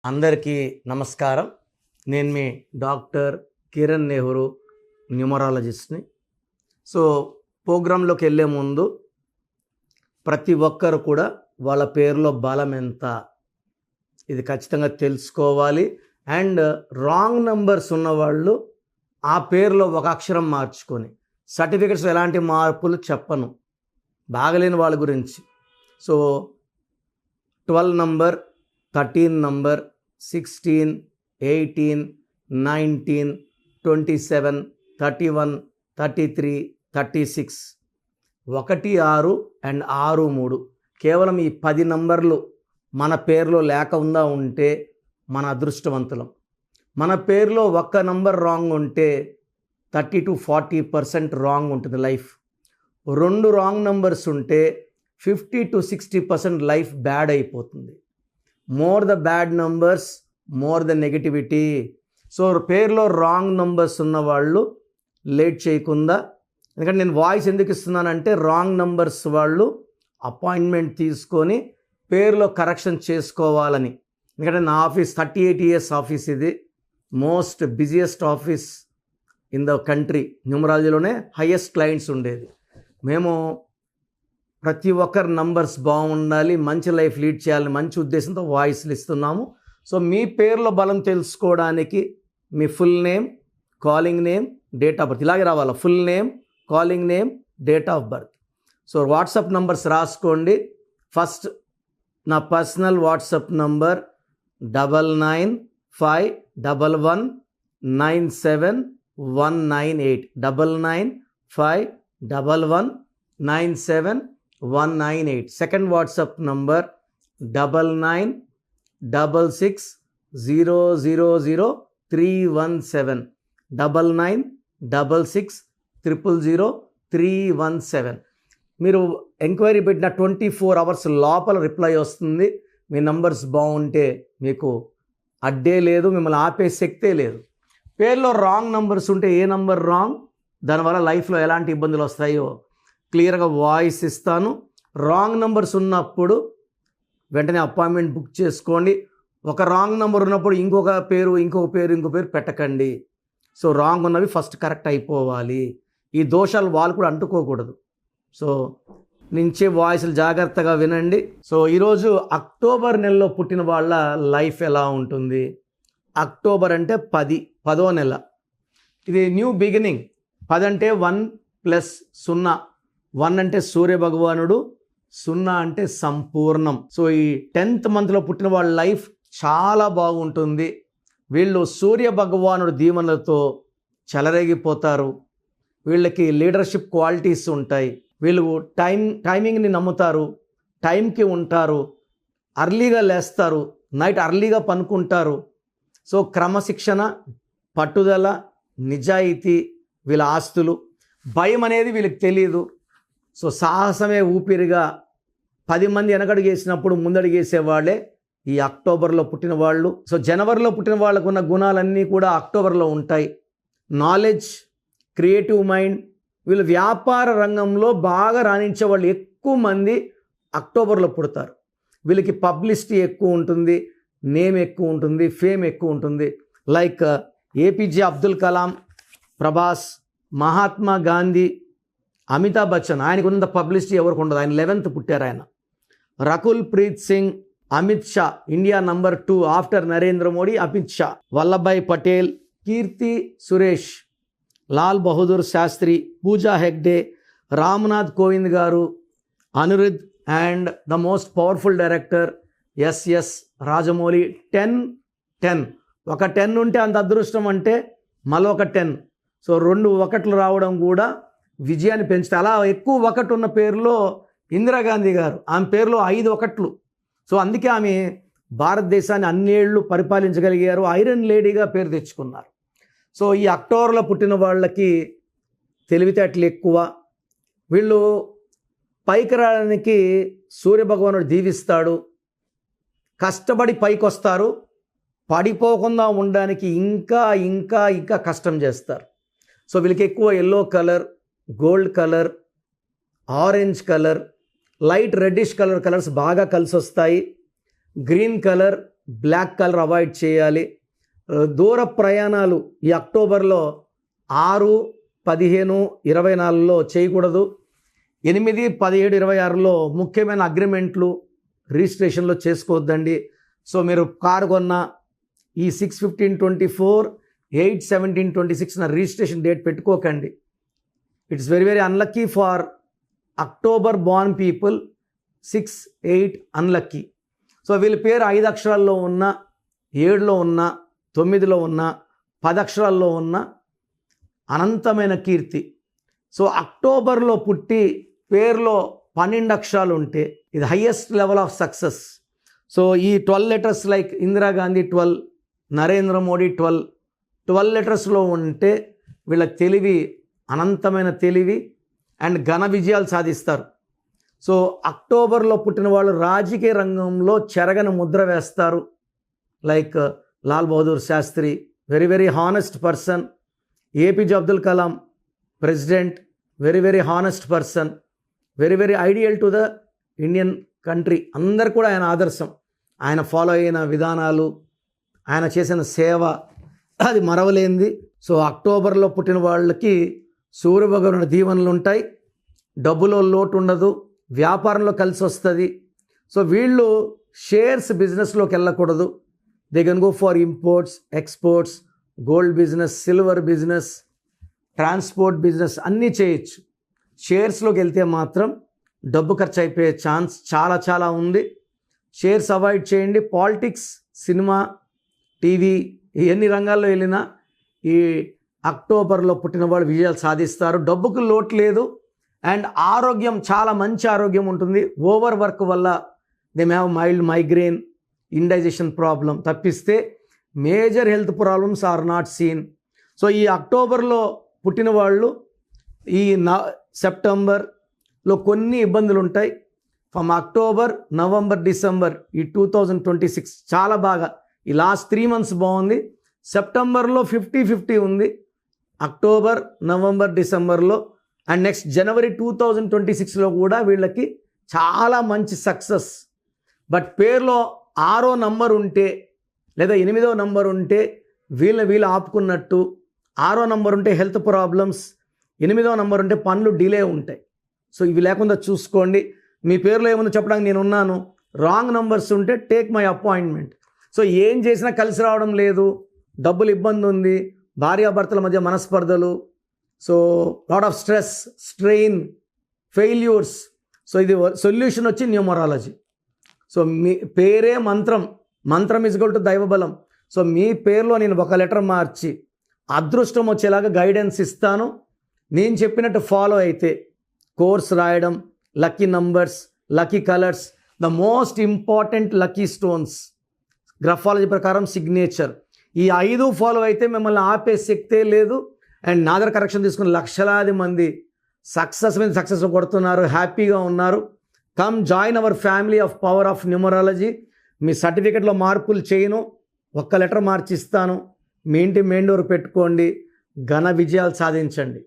అందరికీ నమస్కారం. నేను మీ డాక్టర్ కిరణ్ నెహ్రూ, న్యూమరాలజిస్ట్ని. సో ప్రోగ్రాంలోకి వెళ్ళే ముందు ప్రతి ఒక్కరు కూడా వాళ్ళ పేరులో బలం ఎంత ఇది ఖచ్చితంగా తెలుసుకోవాలి. అండ్ రాంగ్ నంబర్స్ ఉన్నవాళ్ళు ఆ పేరులో ఒక అక్షరం మార్చుకొని, సర్టిఫికెట్స్ ఎలాంటి మార్పులు చెప్పను బాగలేని వాళ్ళ గురించి. సో 12 నంబర్, 13 నంబర్, 16, 18, 19, 27, 31, 33, 36, 1, 6 అండ్ 6, 3 కేవలం ఈ 10 నంబర్లు మన పేరులో లేకుండా ఉంటే మన అదృష్టవంతులం. మన పేరులో ఒక్క నంబర్ రాంగ్ ఉంటే 30 to 40% రాంగ్ ఉంటుంది లైఫ్. 2 రాంగ్ నంబర్స్ ఉంటే 50 to 60% లైఫ్ బ్యాడ్ అయిపోతుంది. More the bad numbers, more the negativity. So పేరులో రాంగ్ నంబర్స్ ఉన్నవాళ్ళు లేట్ చేయకుండా, ఎందుకంటే నేను వాయిస్ ఎందుకు ఇస్తున్నానంటే రాంగ్ నంబర్స్ వాళ్ళు అపాయింట్మెంట్ తీసుకొని పేరులో కరెక్షన్ చేసుకోవాలని. ఎందుకంటే నా ఆఫీస్ 38 years ఆఫీస్, ఇది most busiest office in the country. న్యూమరాలజీలోనే హైయెస్ట్ క్లయింట్స్ ఉండేది. మేము ప్రతి ఒక్కరి నంబర్స్ బాగుండాలి, మంచి లైఫ్ లీడ్ చేయాలని మంచి ఉద్దేశంతో వాయిస్లు ఇస్తున్నాము. సో మీ పేర్లో బలం తెలుసుకోవడానికి మీ full name, calling name, date of birth ఇలాగే రావాలి. Full name, calling name, date of birth. So WhatsApp numbers రాసుకోండి. ఫస్ట్ నా personal WhatsApp number 9951197198 9951197198. Second WhatsApp number 9966000317 9966000317. మీరు ఎంక్వైరీ పెట్టిన 24 hours లోపల రిప్లై వస్తుంది. మీ నంబర్స్ బాగుంటే మీకు అడ్డే లేదు, మిమ్మల్ని ఆపే శక్తే లేదు. పేర్లో రాంగ్ నంబర్స్ ఉంటే ఏ నంబర్ రాంగ్, దానివల్ల లైఫ్లో ఎలాంటి ఇబ్బందులు వస్తాయో క్లియర్గా వాయిస్ ఇస్తాను. రాంగ్ నంబర్స్ ఉన్నప్పుడు వెంటనే అపాయింట్మెంట్ బుక్ చేసుకోండి. ఒక రాంగ్ నెంబర్ ఉన్నప్పుడు ఇంకొక పేరు పెట్టకండి. సో రాంగ్ ఉన్నవి ఫస్ట్ కరెక్ట్ అయిపోవాలి. ఈ దోషాలు వాళ్ళు కూడా అంటుకోకూడదు. సో నుంచే వాయిస్లు జాగ్రత్తగా వినండి. సో ఈరోజు అక్టోబర్ నెలలో పుట్టిన వాళ్ళ లైఫ్ ఎలా ఉంటుంది. అక్టోబర్ అంటే 10వ నెల. ఇది న్యూ బిగినింగ్. 10 అంటే 1 + 0. 1 అంటే సూర్య భగవానుడు, 0 అంటే సంపూర్ణం. సో ఈ 10th మంత్లో పుట్టిన వాళ్ళ లైఫ్ చాలా బాగుంటుంది. వీళ్ళు సూర్య భగవానుడు దీవెనలతో చెలరేగిపోతారు. వీళ్ళకి లీడర్షిప్ క్వాలిటీస్ ఉంటాయి. వీళ్ళు టైమింగ్ని నమ్ముతారు, టైంకి ఉంటారు, అర్లీగా లేస్తారు, నైట్ అర్లీగా పనుకుంటారు. సో క్రమశిక్షణ, పట్టుదల, నిజాయితీ వీళ్ళ ఆస్తులు. భయం అనేది వీళ్ళకి తెలియదు. సో సాహసమే ఊపిరిగా 10 మంది వెనకడుగేసినప్పుడు ముందడుగేసేవాళ్ళే ఈ అక్టోబర్లో పుట్టిన వాళ్ళు. సో జనవరిలో పుట్టిన వాళ్ళకు ఉన్న గుణాలన్నీ కూడా అక్టోబర్లో ఉంటాయి. Knowledge, creative mind. వీళ్ళు వ్యాపార రంగంలో బాగా రాణించే వాళ్ళు ఎక్కువ మంది అక్టోబర్లో పుడతారు. వీళ్ళకి పబ్లిసిటీ ఎక్కువ ఉంటుంది, నేమ్ ఎక్కువ ఉంటుంది, ఫేమ్ ఎక్కువ ఉంటుంది. Like APJ Abdul Kalam, Prabhas, Mahatma Gandhi, Amitabh Bachchan. ఆయనకు ఉన్నంత పబ్లిసిటీ ఎవరికి ఉండదు. ఆయన 11th పుట్టారు ఆయన. Rakul Preet Singh, Amit Shah, India number 2 after Narendra Modi, Amit Shah, Vallabhbhai Patel, Keerthy Suresh, Lal Bahadur Shastri, Pooja Hegde, Ramnath Kovind garu, Anirudh and the most powerful director S Rajamouli. 10 ఒక 10 ఉంటే అంత అదృష్టం అంటే మళ్ళీ ఒక 10. సో 2 1లు రావడం కూడా విజయాన్ని పెంచుతాయి. అలా ఎక్కువ 1 ఉన్న పేరులో ఇందిరాగాంధీ గారు, ఆమె పేరులో 5 1లు. సో అందుకే ఆమె భారతదేశాన్ని అన్నేళ్ళు పరిపాలించగలిగారు. ఐరన్ లేడీగా పేరు తెచ్చుకున్నారు. సో ఈ అక్టోబర్లో పుట్టిన వాళ్ళకి తెలివితేటలు ఎక్కువ. వీళ్ళు పైకి రావడానికి సూర్యభగవానుడు దీవిస్తాడు. కష్టపడి పైకి వస్తారు. పడిపోకుండా ఉండడానికి ఇంకా ఇంకా ఇంకా కష్టం చేస్తారు. సో వీళ్ళకి ఎక్కువ yellow colour, gold colour, orange colour, light reddish colours బాగా కలిసి వస్తాయి. Green colour, black colour avoid చేయాలి. దూర ప్రయాణాలు ఈ అక్టోబర్లో 6, 15, 24లో చేయకూడదు. 8, 17, 26లో ముఖ్యమైన అగ్రిమెంట్లు రిజిస్ట్రేషన్లో చేసుకోవద్దండి. సో మీరు కారు కొన్న ఈ 6/15/24, 8/17/26 రిజిస్ట్రేషన్ డేట్ పెట్టుకోకండి. It's very very unlucky for October born people. 6, 8 unlucky. So వీళ్ళ పేరు 5 అక్షరాల్లో ఉన్న, 7లో ఉన్న, 9లో ఉన్న, 10 అక్షరాల్లో ఉన్న అనంతమైన కీర్తి. సో అక్టోబర్లో పుట్టి పేరులో 12 అక్షరాలు ఉంటే ఇది highest level of success. So ఈ 12 లెటర్స్ లైక్ ఇందిరాగాంధీ 12, నరేంద్ర మోడీ 12 లెటర్స్లో ఉంటే వీళ్ళ తెలివి అనంతమైన తెలివి అండ్ ఘన విజయాలు సాధిస్తారు. సో అక్టోబర్లో పుట్టిన వాళ్ళు రాజకీయ రంగంలో చెరగని ముద్ర వేస్తారు. Like Lal Bahadur Shastri, very very honest person. APJ Abdul Kalam president, very very honest person, very very ideal to the Indian country. అందరు కూడా ఆయన ఆదర్శం. ఆయన ఫాలో అయిన విధానాలు, ఆయన చేసిన సేవ అది మరవలేనిది. సో అక్టోబర్లో పుట్టిన వాళ్ళకి సూర్యభగవానుడి దీవెనలు ఉంటాయి. డబ్బులో లోటు ఉండదు, వ్యాపారంలో కలిసి వస్తుంది. సో వీళ్ళు షేర్స్ బిజినెస్లోకి వెళ్ళకూడదు. They can go for imports, exports, gold business, silver business, transport business అన్నీ చేయొచ్చు. షేర్స్లోకి వెళ్తే మాత్రం డబ్బు ఖర్చు అయిపోయే ఛాన్స్ చాలా చాలా ఉంది. షేర్స్ అవాయిడ్ చేయండి. పాలిటిక్స్, సినిమా, టీవీ ఎన్ని రంగాల్లో వెళ్ళినా ఈ అక్టోబర్లో పుట్టిన వాళ్ళు విజయాలు సాధిస్తారు. డబ్బుకు లోటు లేదు అండ్ ఆరోగ్యం చాలా మంచి ఆరోగ్యం ఉంటుంది. ఓవర్ వర్క్ వల్ల they may have mild migraine, indigestion problem తప్పిస్తే major health problems are not seen. So ఈ అక్టోబర్లో పుట్టిన వాళ్ళు ఈ సెప్టెంబర్లో కొన్ని ఇబ్బందులు ఉంటాయి. ఫ్రమ్ అక్టోబర్, నవంబర్, డిసెంబర్ ఈ 2026 చాలా బాగా ఈ లాస్ట్ 3 months బాగుంది. సెప్టెంబర్లో 50-50 ఉంది. అక్టోబర్, నవంబర్, డిసెంబర్లో అండ్ నెక్స్ట్ జనవరి 2026లో కూడా వీళ్ళకి చాలా మంచి సక్సెస్. బట్ పేరులో 6వ నంబర్ ఉంటే లేదా 8వ నంబర్ ఉంటే వీళ్ళు ఆపుకున్నట్టు. 6వ నంబర్ ఉంటే హెల్త్ ప్రాబ్లమ్స్, 8వ నంబర్ ఉంటే పనులు డిలే ఉంటాయి. సో ఇవి లేకుండా చూసుకోండి. మీ పేరులో ఏముందో చెప్పడానికి నేను ఉన్నాను. రాంగ్ నంబర్స్ ఉంటే టేక్ మై అపాయింట్మెంట్. సో ఏం చేసినా కలిసి రావడం లేదు, డబ్బులు ఇబ్బంది ఉంది, భార్యాభర్తల మధ్య మనస్పర్ధలు, so lot of stress, strain, failures. So ఇది సొల్యూషన్ వచ్చి న్యూమరాలజీ. సో మీ పేరే మంత్రం, మంత్రం ఈజ్ ఈక్వల్ టు దైవబలం. సో మీ పేరులో నేను ఒక లెటర్ మార్చి అదృష్టం వచ్చేలాగా గైడెన్స్ ఇస్తాను. నేను చెప్పినట్టు ఫాలో అయితే కోర్స్ రాయడం, lucky numbers, lucky colours, the most important lucky stones graphology ప్రకారం సిగ్నేచర్. ఈ 5 ఫాలో అయితే మిమ్మల్ని ఆపే శక్తే లేదు. అండ్ నాదర్ కరెక్షన్ తీసుకుని లక్షలాది మంది సక్సెస్ మీద సక్సెస్ కొడుతున్నారు, హ్యాపీగా ఉన్నారు. Come join our family of power of numerology. మీ సర్టిఫికెట్లో మార్పులు చేయను, ఒక్క లెటర్ మార్చి ఇస్తాను. మీ ఇంటి మెయిన్ డోర్ పెట్టుకోండి, ఘన విజయాలు సాధించండి.